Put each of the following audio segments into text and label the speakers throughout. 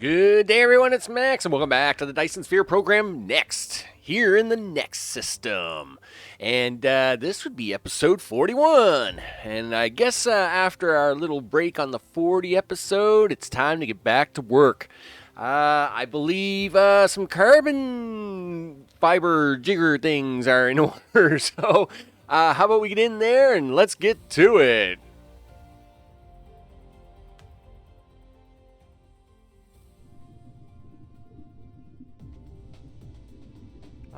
Speaker 1: Good day, everyone. It's Max, and welcome back to the Dyson Sphere Program Next, here in the Next system. And this would be episode 41. And I guess after our little break on the 40 episode, it's time to get back to work. I believe some carbon fiber jigger things are in order. So how about we get in there and let's get to it.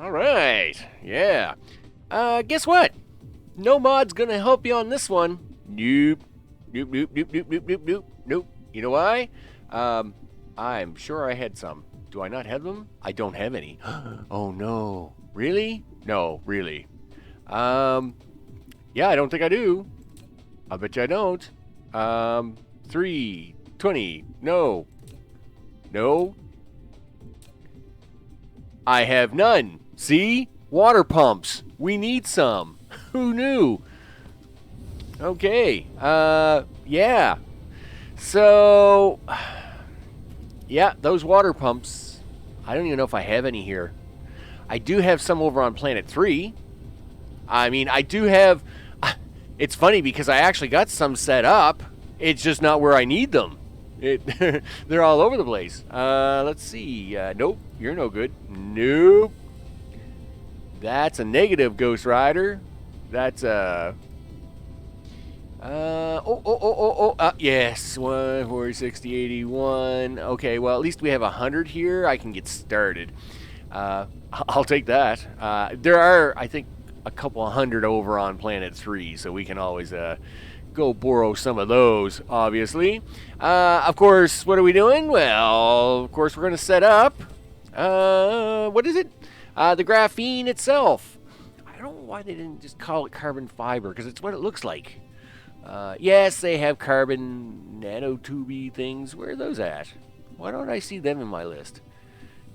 Speaker 1: All right, yeah. Guess what? No mod's gonna help you on this one. Nope. Nope, nope, nope, nope, nope, nope, nope, nope. You know why? I'm sure I had some. Do I not have them? I don't have any. Oh no. Really? No, really. Yeah, I don't think I do. I bet you I don't. 320. No. No. I have none. See? Water pumps. We need some. Who knew? Okay. Yeah. So, yeah, those water pumps. I don't even know if I have any here. I do have some over on Planet 3. I mean, I do have... It's funny because I actually got some set up. It's just not where I need them. They're all over the place. Let's see. Nope, you're no good. Nope. That's a negative, Ghost Rider. That's a... yes. 1, 4, 60, 81. Okay, well, at least we have 100 here. I can get started. I'll take that. There are, I think, a couple of hundred over on Planet 3, so we can always go borrow some of those, obviously. Of course, what are we doing? Well, of course, we're going to set up... what is it? The graphene itself. I don't know why they didn't just call it carbon fiber, because it's what it looks like. Yes, they have carbon nanotubey things. Where are those at? Why don't I see them in my list?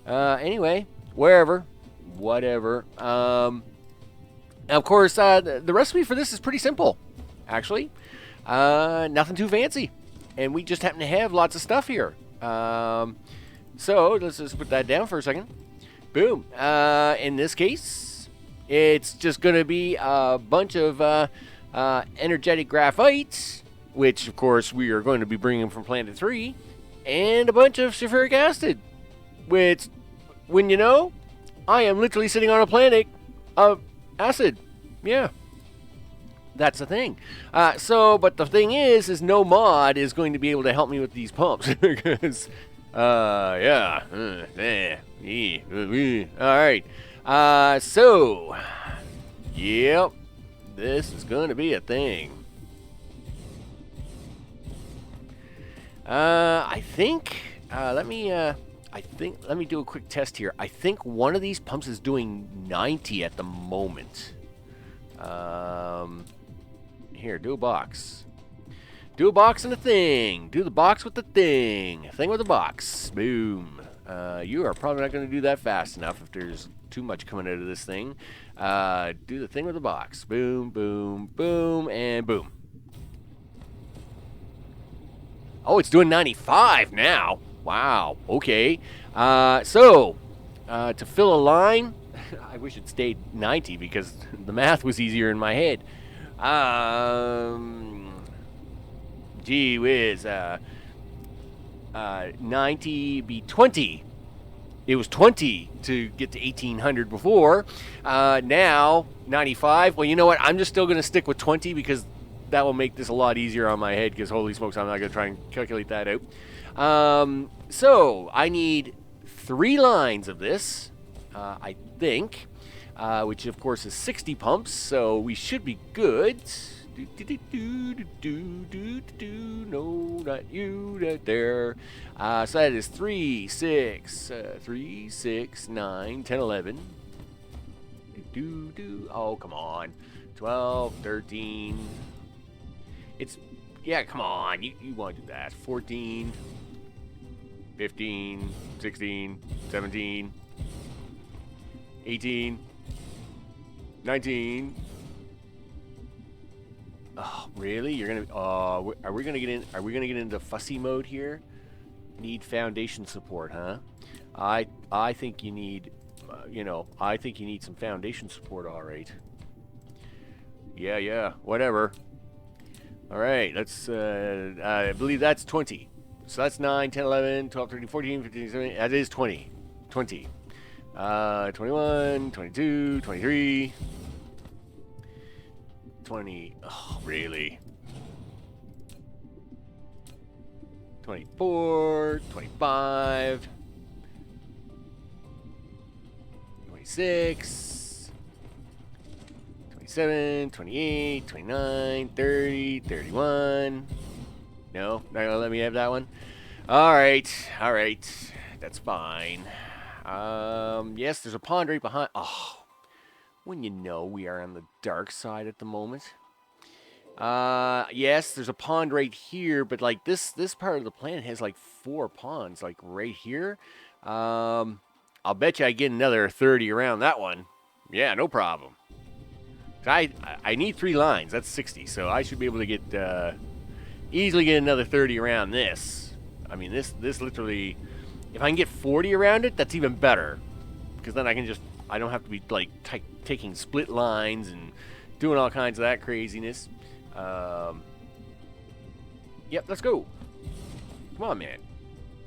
Speaker 1: Anyway, wherever. Whatever. Of course, the recipe for this is pretty simple, actually. Nothing too fancy. And we just happen to have lots of stuff here. So, let's just put that down for a second. Boom. In this case, it's just going to be a bunch of energetic graphite, which, of course, we are going to be bringing from Planet 3, and a bunch of sulfuric acid, which, when you know, I am literally sitting on a planet of acid. Yeah. That's the thing. But the thing is no mod is going to be able to help me with these pumps. Because, yeah. Alright. Yep. This is going to be a thing. I think, let me do a quick test here. I think one of these pumps is doing 90 at the moment. Here, do a box. Do a box and a thing. Do the box with the thing. Thing with the box. Boom. You are probably not going to do that fast enough if there's too much coming out of this thing. Do the thing with the box. Boom, boom, boom, and boom. Oh, it's doing 95 now. Wow. Okay. To fill a line, I wish it stayed 90 because the math was easier in my head. Gee whiz. 90 be 20. It was 20 to get to 1800 before. Now, 95. Well, you know what? I'm just still going to stick with 20 because that will make this a lot easier on my head because holy smokes, I'm not going to try and calculate that out. So, I need 3 lines of this, I think, which of course is 60 pumps, so we should be good. No, not you, not there. So that is 3, 6, 9, 10, 11. Oh, come on. 12, 13. Yeah, come on. You want to do that. 14, 15, 16, 17, 18, 19. Oh, really? You're gonna? Are we gonna get in? Are we gonna get into fussy mode here? Need foundation support, huh? I think you need, I think you need some foundation support, all right. Yeah, whatever. All right, let's, I believe that's 20. So that's 9, 10, 11, 12, 13, 14, 15, 17, that is 20. 20. 21, 22, 23, 20, oh, really? 24, 25, 26, 27, 28, 29, 30, 31. No, not gonna let me have that one. All right, that's fine. Yes, there's a pond right behind. Oh, when you know we are on the dark side at the moment. Yes, there's a pond right here, but like this part of the planet has like 4 ponds, like right here. I'll bet you I get another 30 around that one. Yeah, no problem. I need 3 lines. That's 60, so I should be able to get easily get another 30 around this. I mean, this literally, if I can get 40 around it, that's even better, because then I don't have to be like taking split lines and doing all kinds of that craziness. Yep, let's go. Come on, man.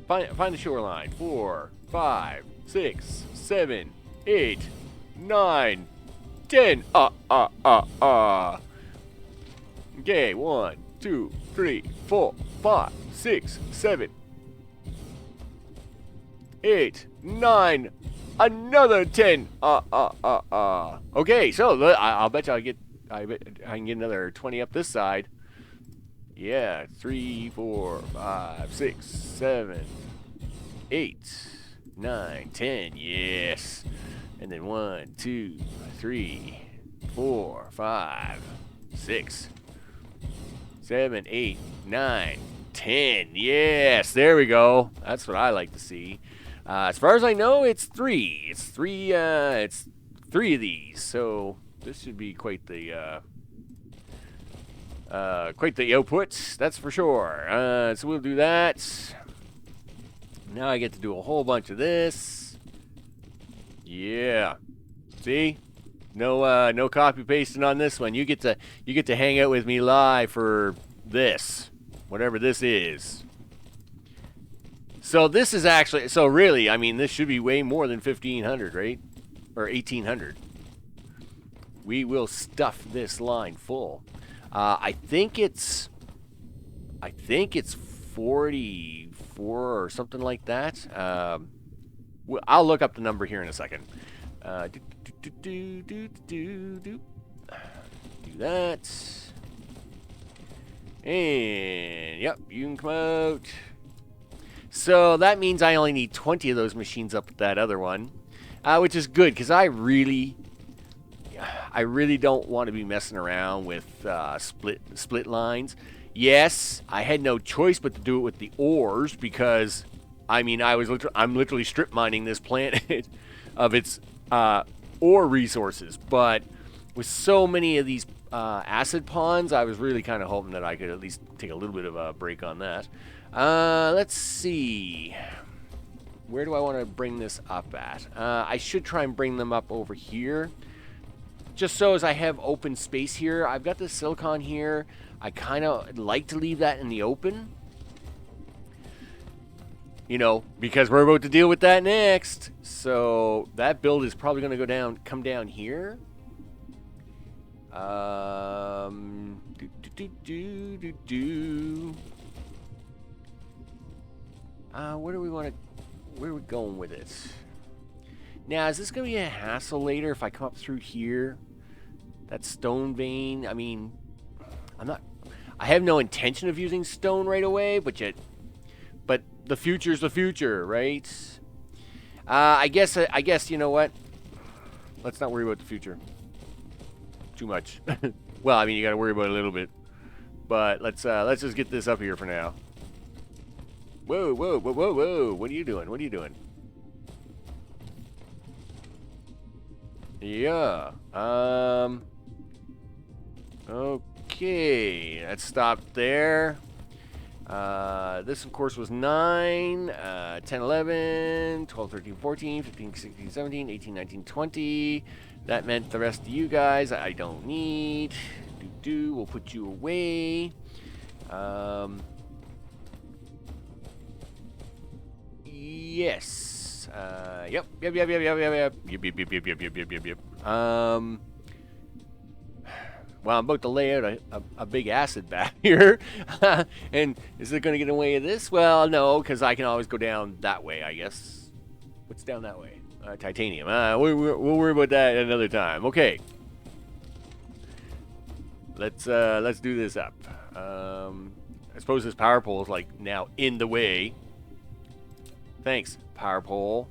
Speaker 1: Find the shoreline. 4, 5, 6, 7, 8, 9, 10. Okay, 1, 2, 3, 4, 5, 6, 7, 8, 9. Another 10. Okay, so I'll bet you I can get another 20 up this side. Yeah, 3, 4, 5, 6, 7, 8, 9, 10. Yes. And then 1, 2, 3, 4, 5, 6, 7, 8, 9, 10. Yes, there we go. That's what I like to see. As far as I know, it's 3. It's 3 of these. So this should be quite the output, that's for sure. So we'll do that. Now I get to do a whole bunch of this. Yeah. See? No copy pasting on this one. You get to hang out with me live for this, whatever this is. So this is actually, so really, I mean, this should be way more than 1,500, right? Or 1,800. We will stuff this line full. I think it's 44 or something like that. I'll look up the number here in a second. Do that. And yep, you can come out. So that means I only need 20 of those machines up with that other one, which is good, because I really don't want to be messing around with split lines. Yes, I had no choice but to do it with the ores, because I mean I'm literally strip mining this planet of its ore resources. But with so many of these acid ponds, I was really kind of hoping that I could at least take a little bit of a break on that. Let's see. Where do I want to bring this up at? I should try and bring them up over here, just so as I have open space here. I've got the silicon here. I kind of like to leave that in the open, because we're about to deal with that next. So that build is probably going to come down here. Where are we going with it? Now, is this going to be a hassle later if I come up through here? That stone vein, I mean, I have no intention of using stone right away, but the future's the future, right? I guess, you know what? Let's not worry about the future too much. Well, I mean, you got to worry about it a little bit, but let's just get this up here for now. Whoa! What are you doing? Yeah. Okay. Let's stop there. This, of course, was 9, 10, 11, 12, 13, 14, 15, 16, 17, 18, 19, 20. That meant the rest of you guys I don't need. We'll put you away. Yes. Yep. Well, I'm about to lay out a big acid bath here. And is it going to get in the way of this? Well, no, because I can always go down that way, I guess. What's down that way? Titanium. We'll worry about that another time. Okay. Let's do this up. I suppose this power pole is like now in the way. Thanks, power pole.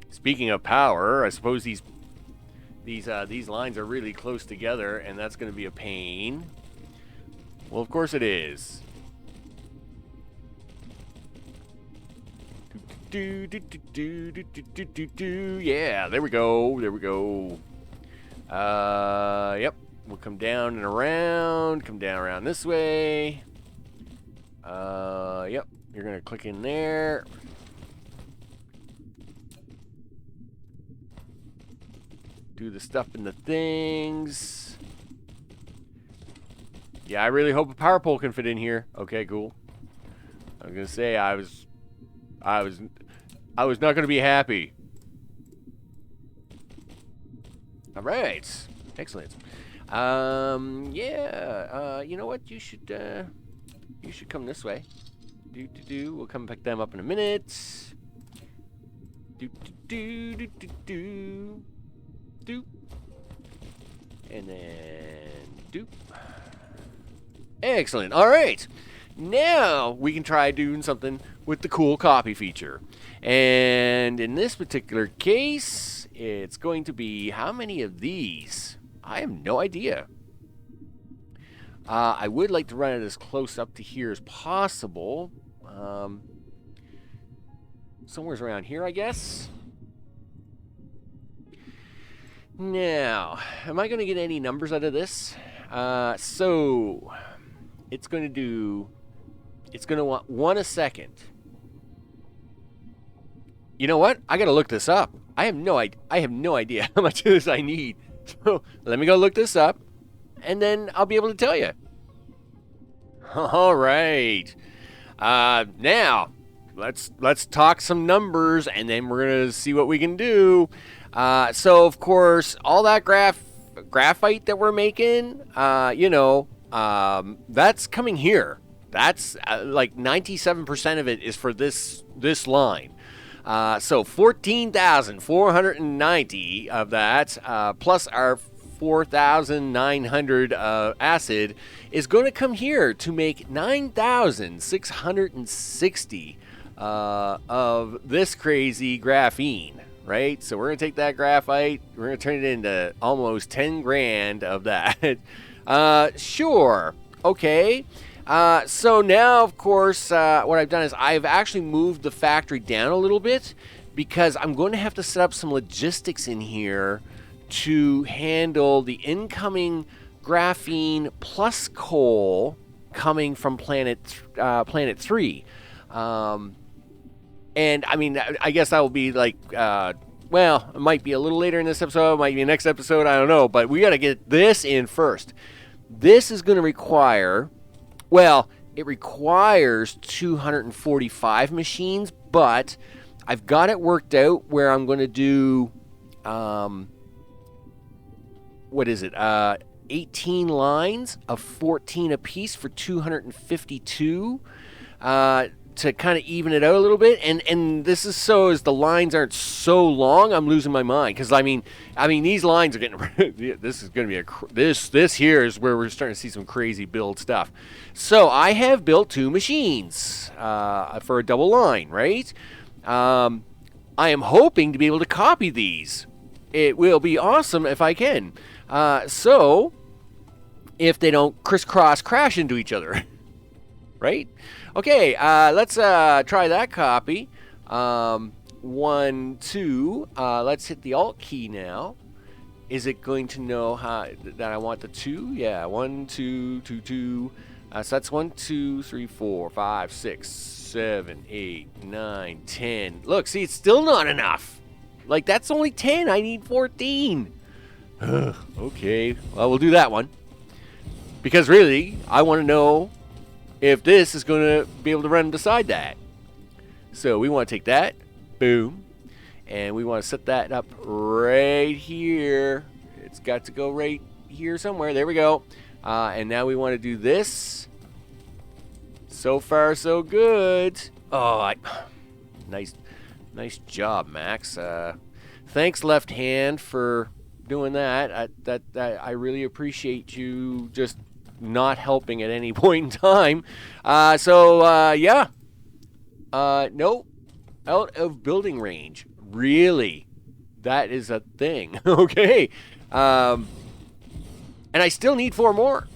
Speaker 1: Speaking of power, I suppose these lines are really close together, and that's going to be a pain. Well, of course it is. Yeah, there we go. There we go. Yep. We'll come down and around. Come down around this way. Yep. You're going to click in there. Do the stuff in the things. Yeah, I really hope a power pole can fit in here. Okay, cool. I was going to say I was not going to be happy. All right. Excellent. Yeah. You know what? You should come this way. We'll come pick them up in a minute. And then doop. Excellent. All right. Now we can try doing something with the cool copy feature. And in this particular case, it's going to be how many of these? I have no idea. I would like to run it as close up to here as possible. Somewhere around here, I guess. Now, am I going to get any numbers out of this? So, it's going to want 1 a second. You know what? I got to look this up. I have no idea how much of this I need. So, let me go look this up, and then I'll be able to tell you. All right. Now, let's talk some numbers, and then we're going to see what we can do. So, of course, all that graphite that we're making, that's coming here. That's like 97% of it is for this line. So 14,490 of that, plus our 4,900 acid, is going to come here to make 9,660 of this crazy graphene. Right? So we're going to take that graphite, we're going to turn it into almost 10 grand of that. Sure. Okay. So now, of course, what I've done is I've actually moved the factory down a little bit because I'm going to have to set up some logistics in here to handle the incoming graphene plus coal coming from Planet 3. And, I mean, I guess that will be like, well, it might be a little later in this episode, it might be next episode, I don't know. But we got to get this in first. This is going to require, well, it requires 245 machines, but I've got it worked out where I'm going to do, 18 lines of 14 apiece for 252. To kind of even it out a little bit, and this is so as the lines aren't so long, I'm losing my mind because I mean these lines are getting. This is going to be this here is where we're starting to see some crazy build stuff. So I have built 2 machines for a double line, right? I am hoping to be able to copy these. It will be awesome if I can. So if they don't crisscross crash into each other, right? Okay, let's try that copy. 1, 2. Let's hit the Alt key now. Is it going to know that I want the 2? Yeah, 1, 2, 2, 2. So that's 1, 2, 3, 4, 5, 6, 7, 8, 9, 10. Look, see, it's still not enough. Like, that's only 10. I need 14. Okay, well, we'll do that one. Because really, I want to know if this is going to be able to run beside that. So we want to take that. Boom. And we want to set that up right here. It's got to go right here somewhere. There we go. And now we want to do this. So far, so good. Oh, nice job, Max. Thanks, left hand, for doing that. I really appreciate you just not helping at any point in time. Yeah. Nope. Out of building range. Really? That is a thing. Okay. And I still need 4 more.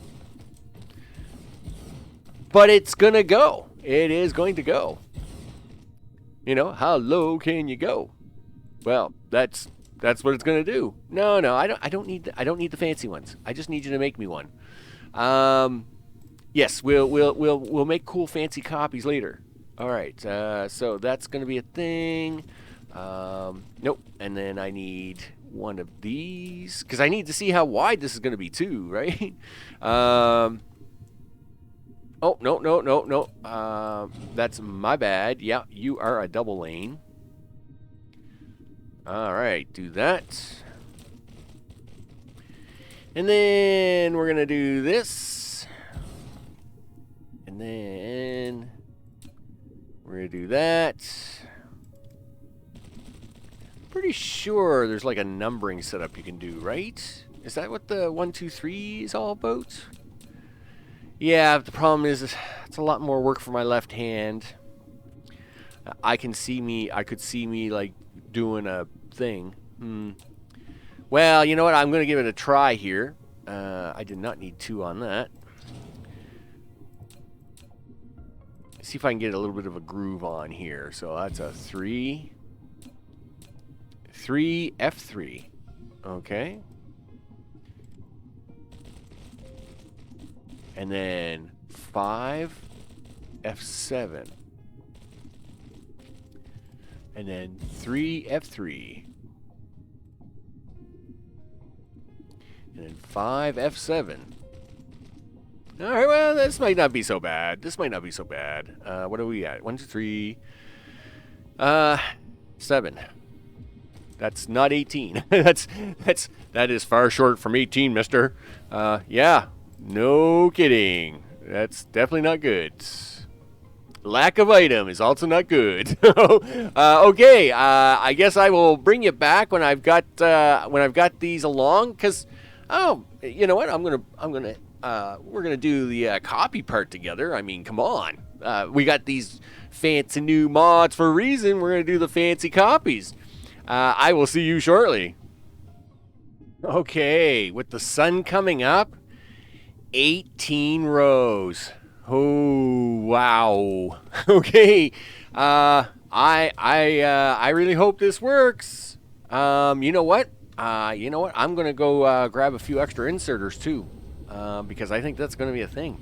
Speaker 1: But it's going to go. It is going to go. You know, how low can you go? Well, that's what it's going to do. No, I don't need the fancy ones. I just need you to make me one. Yes, we'll make cool fancy copies later. All right. So that's going to be a thing. Nope. And then I need one of these because I need to see how wide this is going to be too, right? Oh, no. That's my bad. Yeah, you are a double lane. All right, do that. And then we're going to do this. And then we're going to do that. Pretty sure there's like a numbering setup you can do, right? Is that what the 1, 2, 3 is all about? Yeah, the problem is it's a lot more work for my left hand. I could see me like doing a thing. Well, you know what? I'm going to give it a try here. I did not need 2 on that. See if I can get a little bit of a groove on here. So that's a 3. 3 F3. Okay. And then 5 F7. And then 3 F3. And then 5 F7. All right, well, this might not be so bad. What are we at? 1, 2, 3. 7. That's not 18. That is far short from 18, mister. Yeah, no kidding. That's definitely not good. Lack of item is also not good. Okay, I guess I will bring you back when I've got these along. Cause you know what? We're gonna do the copy part together. I mean, come on. We got these fancy new mods for a reason. We're gonna do the fancy copies. I will see you shortly. Okay, with the sun coming up, 18 rows. Oh, wow. Okay. I really hope this works. You know what? I'm going to go grab a few extra inserters too. Because I think that's going to be a thing.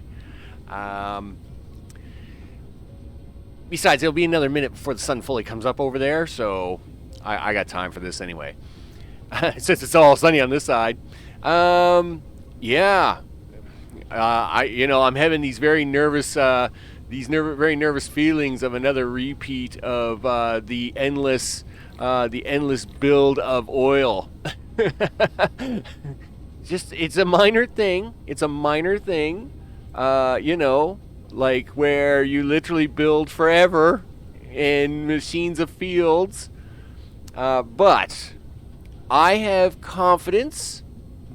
Speaker 1: Besides, it'll be another minute before the sun fully comes up over there, so I got time for this anyway. Since it's all sunny on this side. Yeah. I'm having these very nervous feelings of another repeat of the endless build of oil. It's a minor thing. Like where you literally build forever in machines of fields. But I have confidence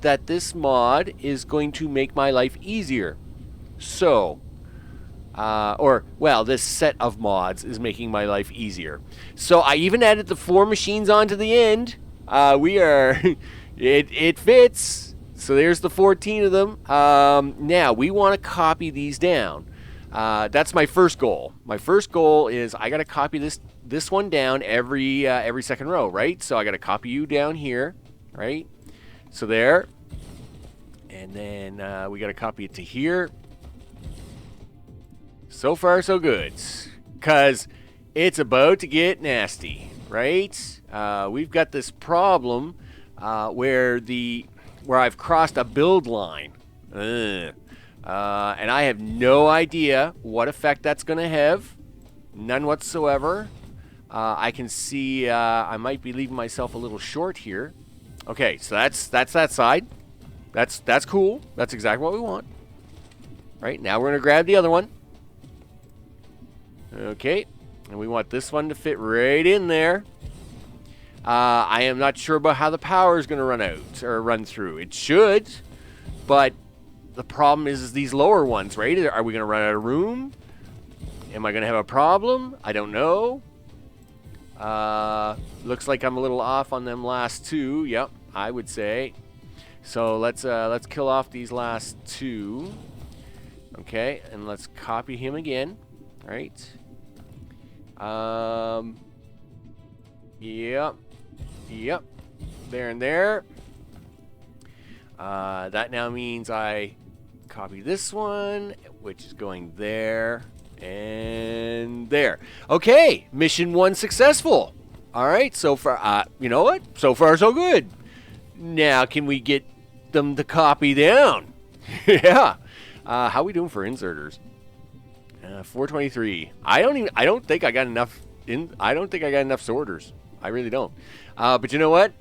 Speaker 1: that this mod is going to make my life easier. So, this set of mods is making my life easier. So I even added the 4 machines onto the end. It fits. So there's the 14 of them. Now we want to copy these down. That's my first goal. My first goal is I got to copy this one down every second row, right? So I got to copy you down here, right? So there. And then we got to copy it to here. So far, so good. Because it's about to get nasty, right? We've got this problem where I've crossed a build line. And I have no idea what effect that's going to have. None whatsoever. I can see I might be leaving myself a little short here. Okay, so that's that side. That's cool. That's exactly what we want. Right, now we're going to grab the other one. Okay, and we want this one to fit right in there. I am not sure about how the power is going to run out or run through. It should, but the problem is these lower ones, right? Are we going to run out of room? Am I going to have a problem? I don't know. Looks like I'm a little off on them last two. Yep, I would say. So let's kill off these last two. Okay, and let's copy him again. Right. Yep. Yep. There and there. That now means I copy this one, which is going there and there. Okay, mission 1 successful. All right, so far, you know what? So far, so good. Now, can we get them to copy down? Yeah. How we doing for inserters? 423. I don't think I got enough sorters. I really don't. But you know what?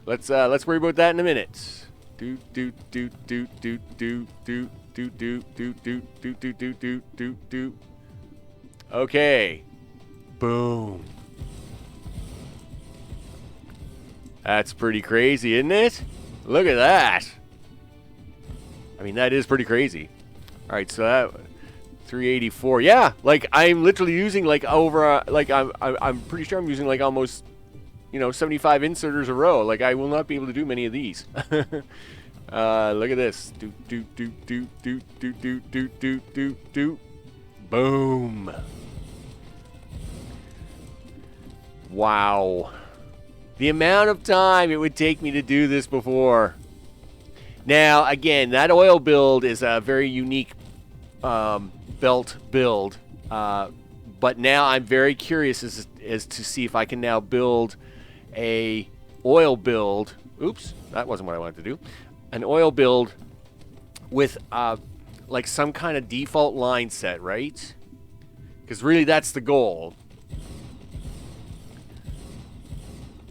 Speaker 1: Let's worry about that in a minute. Okay. Boom. That's pretty crazy, isn't it? Look at that. I mean, that is pretty crazy. All right, so that 384. Yeah, like I'm literally using like over like I'm pretty sure I'm using like almost 75 inserters a row. Like I will not be able to do many of these. Look at this. Do. Boom. Wow. The amount of time it would take me to do this before. Now, again, that oil build is a very unique belt build. But now I'm very curious as to see if I can now build a oil build. Oops, that wasn't what I wanted to do. An oil build with like some kind of default line set, right? Because really that's the goal.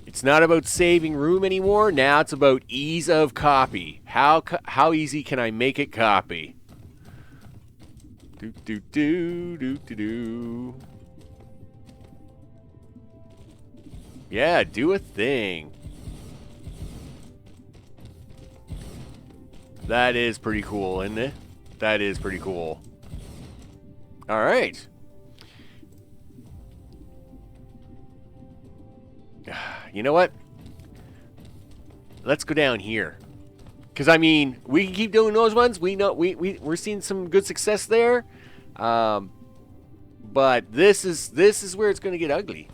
Speaker 1: It's not about saving room anymore. Now it's about ease of copy. How easy can I make it copy? Do. Yeah, do a thing. That is pretty cool, isn't it? That is pretty cool. All right. You know what? Let's go down here. Because, I mean, we can keep doing those ones. We know we're seeing some good success there. But this is where it's going to get ugly.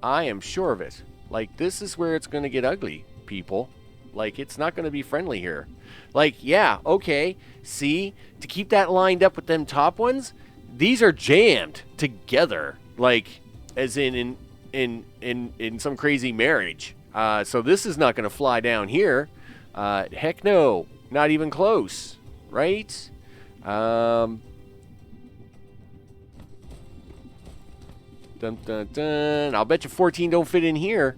Speaker 1: I am sure of it. Like, this is where it's going to get ugly, people. Like, it's not going to be friendly here. Like, yeah, okay. See, to keep that lined up with them top ones, these are jammed together. Like, as in some crazy marriage. So this is not going to fly down here. Heck no. Not even close. Right? Dun, dun, dun. I'll bet you 14 don't fit in here.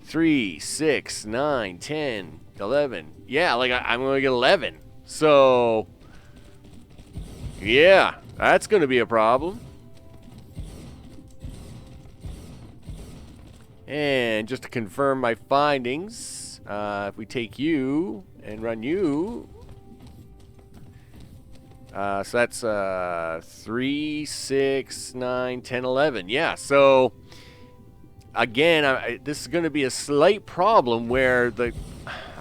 Speaker 1: 3, 6, 9, 10, 11. Yeah, like I'm going to get 11. So, yeah, that's going to be a problem. And just to confirm my findings, if we take you and run you, so that's 3, 6, 9, 10, 11. Yeah, so again, this is going to be a slight problem where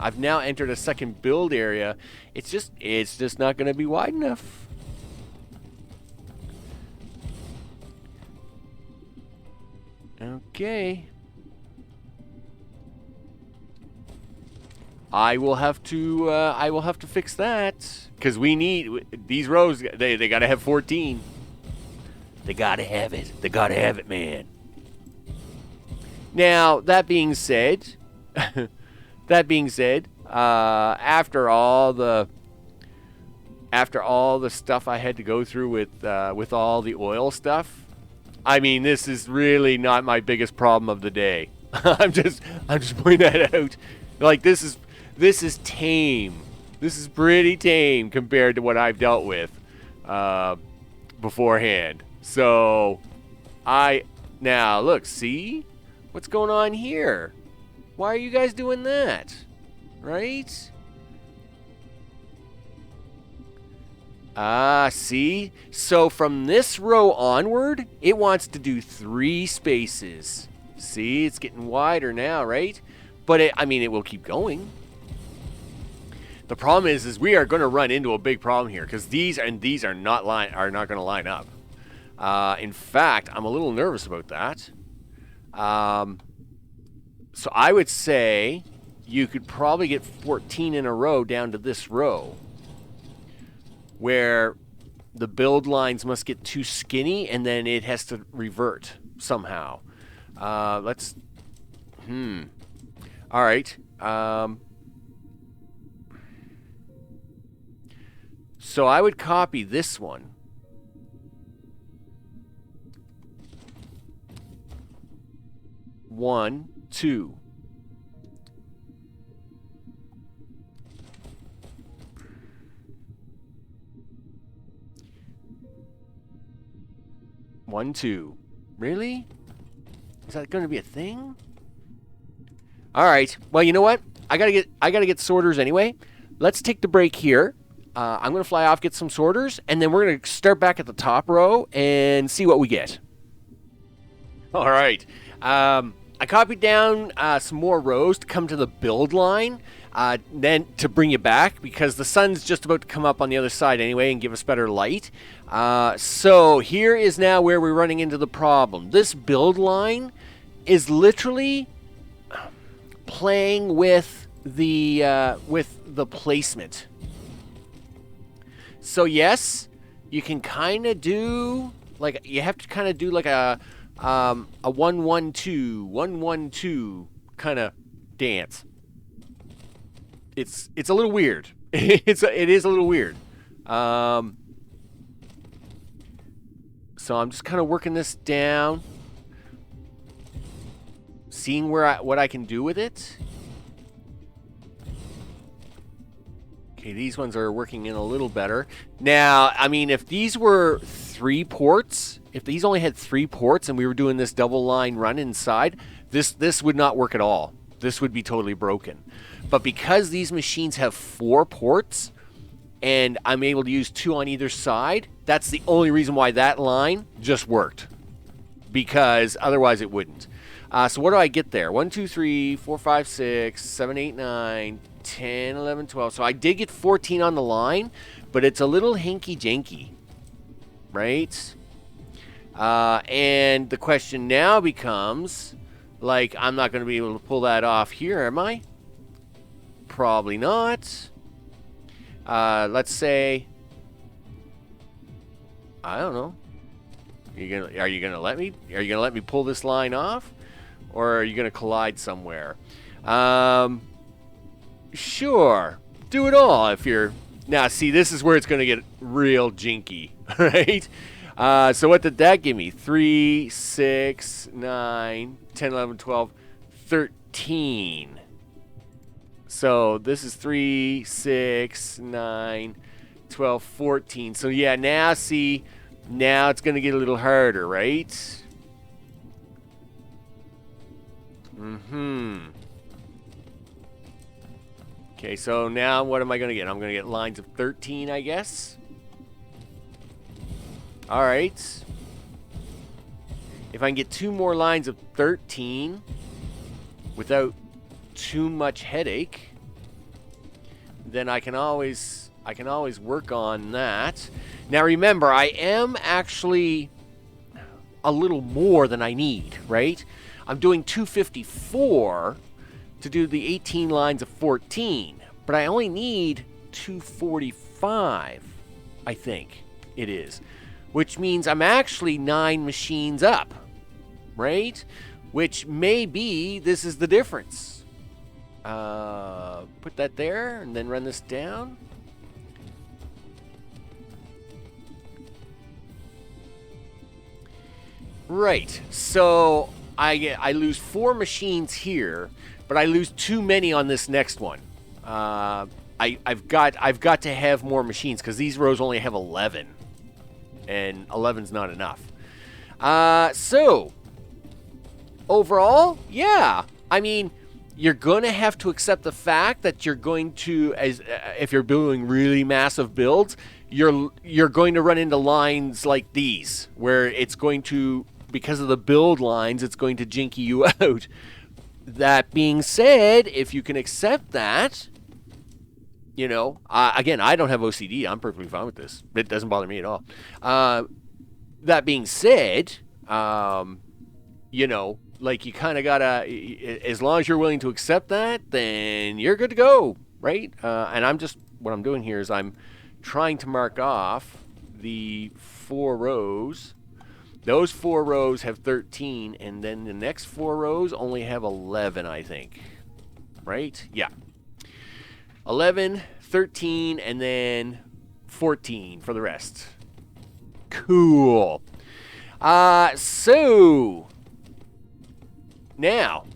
Speaker 1: I've now entered a second build area. It's just not going to be wide enough. Okay. I will have to fix that because we need these rows. They gotta have 14. They gotta have it. They gotta have it, man. Now that being said, after all the stuff I had to go through with all the oil stuff, I mean, this is really not my biggest problem of the day. I'm just pointing that out. Like this is tame. This is pretty tame compared to what I've dealt with beforehand. So now look, see what's going on here. Why are you guys doing that? Right? See? So from this row onward, it wants to do 3 spaces. See? It's getting wider now, right? But it will keep going. The problem is we are going to run into a big problem here because these are not going to line up. In fact, I'm a little nervous about that. So I would say you could probably get 14 in a row down to this row, where the build lines must get too skinny and then it has to revert somehow. Let's. All right. So I would copy this one. One, two. One, two. Really? Is that going to be a thing? All right. Well, you know what? I gotta get sorters anyway. Let's take the break here. I'm gonna fly off, get some sorters, and then we're gonna start back at the top row and see what we get. All right. I copied down some more rows to come to the build line, then to bring you back because the sun's just about to come up on the other side anyway and give us better light. So here is now where we're running into the problem. This build line is literally playing with the placement. So yes, you can kind of do you have to kind of do like a 1-1-2, 1-1-2 kind of dance. It's a little weird. It is a little weird. So I'm just kind of working this down, seeing what I can do with it. Okay, these ones are working in a little better. Now, I mean, if these were 3 ports, if these only had 3 ports and we were doing this double line run inside, this would not work at all. This would be totally broken. But because these machines have 4 ports and I'm able to use 2 on either side, that's the only reason why that line just worked. Because otherwise it wouldn't. So what do I get there? 1, 2, 3, 4, 5, 6, 7, 8, 9, 10, 11, 12. So I did get 14 on the line, but it's a little hinky-janky, right? And the question now becomes, I'm not going to be able to pull that off here, am I? Probably not. Let's say, I don't know. Are you gonna let me pull this line off, or are you gonna collide somewhere? Sure, do it all if you're. Now, see, this is where it's gonna get real jinky, right? So what did that give me? 3, 6, 9, 10, 11, 12, 13. So this is 3, 6, 9, 12, 14. So yeah, now see, now it's going to get a little harder, right? Okay, so now what am I going to get? I'm going to get lines of 13, I guess. All right. If I can get 2 more lines of 13 without too much headache, then I can always work on that. Now remember, I am actually a little more than I need, right? I'm doing 254, to do the 18 lines of 14, but I only need 245, I think it is, which means I'm actually 9 machines up, right? Which may be this is the difference. Put that there and then run this down. Right, so I lose 4 machines here, but I lose too many on this next one. I've got to have more machines because these rows only have 11, and 11's not enough. So overall, yeah, I mean, you're going to have to accept the fact that you're going to, if you're building really massive builds, you're going to run into lines like these where it's going to, because of the build lines, it's going to jinky you out. That being said, if you can accept that, you know, again, I don't have OCD. I'm perfectly fine with this. It doesn't bother me at all. That being said, you know, like you kind of gotta, as long as you're willing to accept that, then you're good to go, right? And what I'm doing here is I'm trying to mark off the 4 rows. Those 4 rows have 13, and then the next 4 rows only have 11, I think. Right? Yeah. 11, 13, and then 14 for the rest. Cool. So now,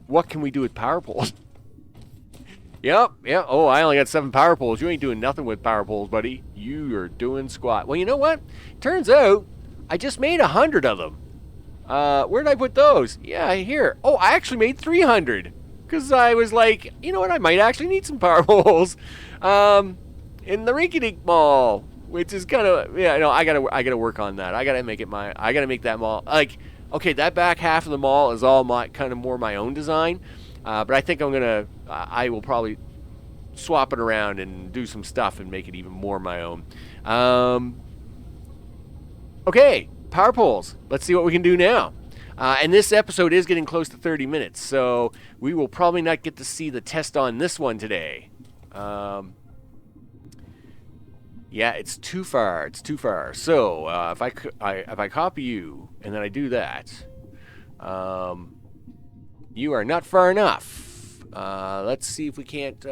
Speaker 1: what can we do with power poles? Yep. Oh, I only got 7 power poles. You ain't doing nothing with power poles, buddy. You are doing squat. Well, you know what? Turns out I just made 100 of them. Where did I put those? Yeah, here. Oh, I actually made 300. Because I was like, you know what? I might actually need some power poles. In the rinky-dink mall. Which is kind of, yeah, no, I gotta work on that. I gotta make that mall. Like, okay, that back half of the mall is all my, kind of more my own design. But I think I will probably swap it around and do some stuff and make it even more my own. Okay, power poles. Let's see what we can do now. And this episode is getting close to 30 minutes, so we will probably not get to see the test on this one today. Yeah, it's too far. It's too far. So if I copy you and then I do that, you are not far enough. Let's see if we can't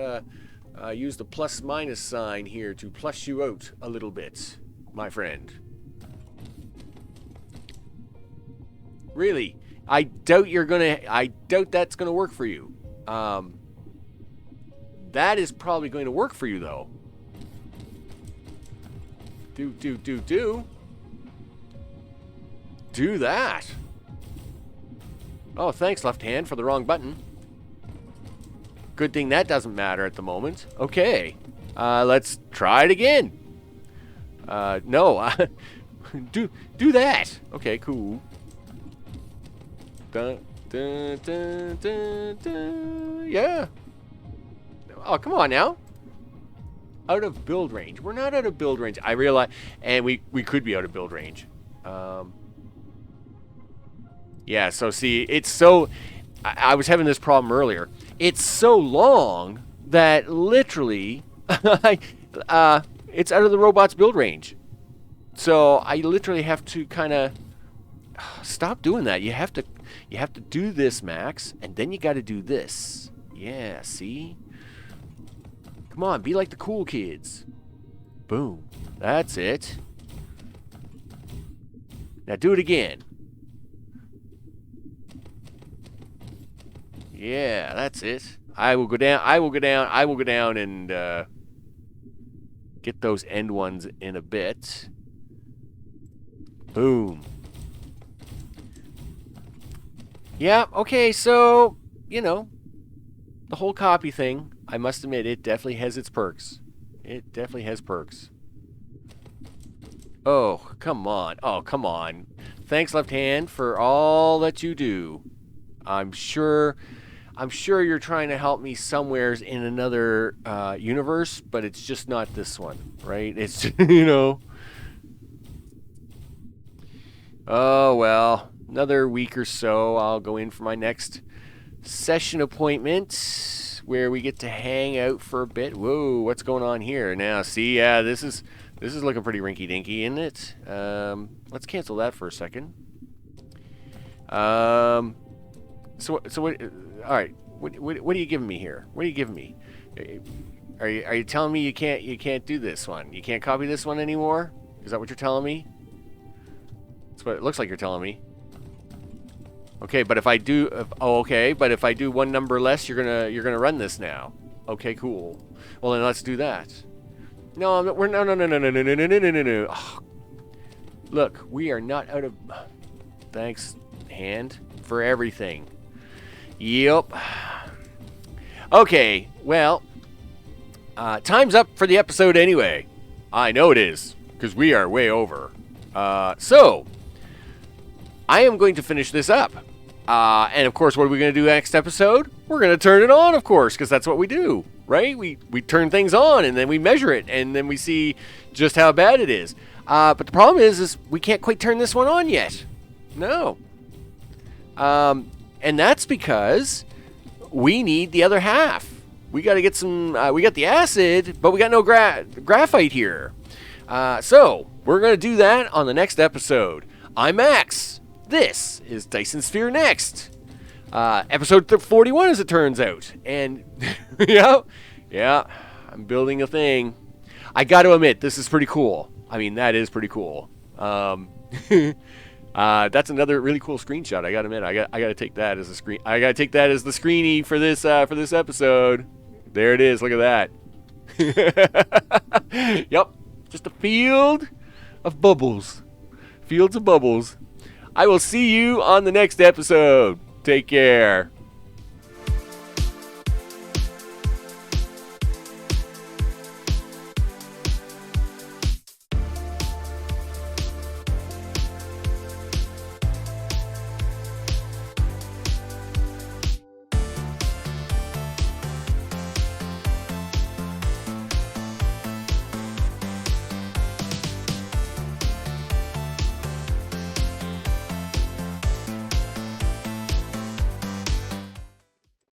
Speaker 1: use the plus minus sign here to plus you out a little bit, my friend. Really, I doubt that's gonna work for you. That is probably going to work for you though. Do that. Oh, thanks, left hand, for the wrong button. Good thing that doesn't matter at the moment. Okay, let's try it again. No, do that. Okay, cool. Dun, dun, dun, dun, dun. Yeah. Oh, come on now. Out of build range. We're not out of build range. I realize, and we could be out of build range. Yeah, so see, it's so, I was having this problem earlier. It's so long that literally, it's out of the robot's build range. So I literally have to kind of stop doing that. You have to do this, Max, and then you got to do this. Yeah, see? Come on, be like the cool kids. Boom. That's it. Now do it again. Yeah, that's it. I will go down and get those end ones in a bit. Boom. Yeah, okay, so, you know, the whole copy thing, I must admit, it definitely has its perks. It definitely has perks. Oh, come on. Oh, come on. Thanks, left hand, for all that you do. I'm sure you're trying to help me somewheres in another universe, but it's just not this one, right? It's, you know. Oh, well, another week or so, I'll go in for my next session appointment where we get to hang out for a bit. Whoa, what's going on here now? See, yeah, this is looking pretty rinky-dinky, isn't it? Let's cancel that for a second. So what? All right, what are you giving me here? What are you giving me? Are you telling me you can't do this one? You can't copy this one anymore? Is that what you're telling me? That's what it looks like you're telling me. Okay, but if I do, but if I do one number less, you're gonna run this now. Okay, cool. Well, then let's do that. No, no. Oh, look, we are not out of. Thanks, hand, for everything. Yep. Okay, well, time's up for the episode anyway. I know it is, because we are way over. So, I am going to finish this up. And of course, what are we going to do next episode? We're going to turn it on, of course, because that's what we do, right? We turn things on, and then we measure it, and then we see just how bad it is. But the problem is we can't quite turn this one on yet. No. And that's because we need the other half. We got to get some, we got the acid, but we got no graphite here. So, we're going to do that on the next episode. I'm Max. This is Dyson Sphere Next. Episode 41, as it turns out. And, yeah, I'm building a thing. I got to admit, this is pretty cool. I mean, that is pretty cool. That's another really cool screenshot. I got to admit, I got to take that as a screen. I got to take that as the screenie for this episode. There it is. Look at that. Yep, just a field of bubbles. Fields of bubbles. I will see you on the next episode. Take care.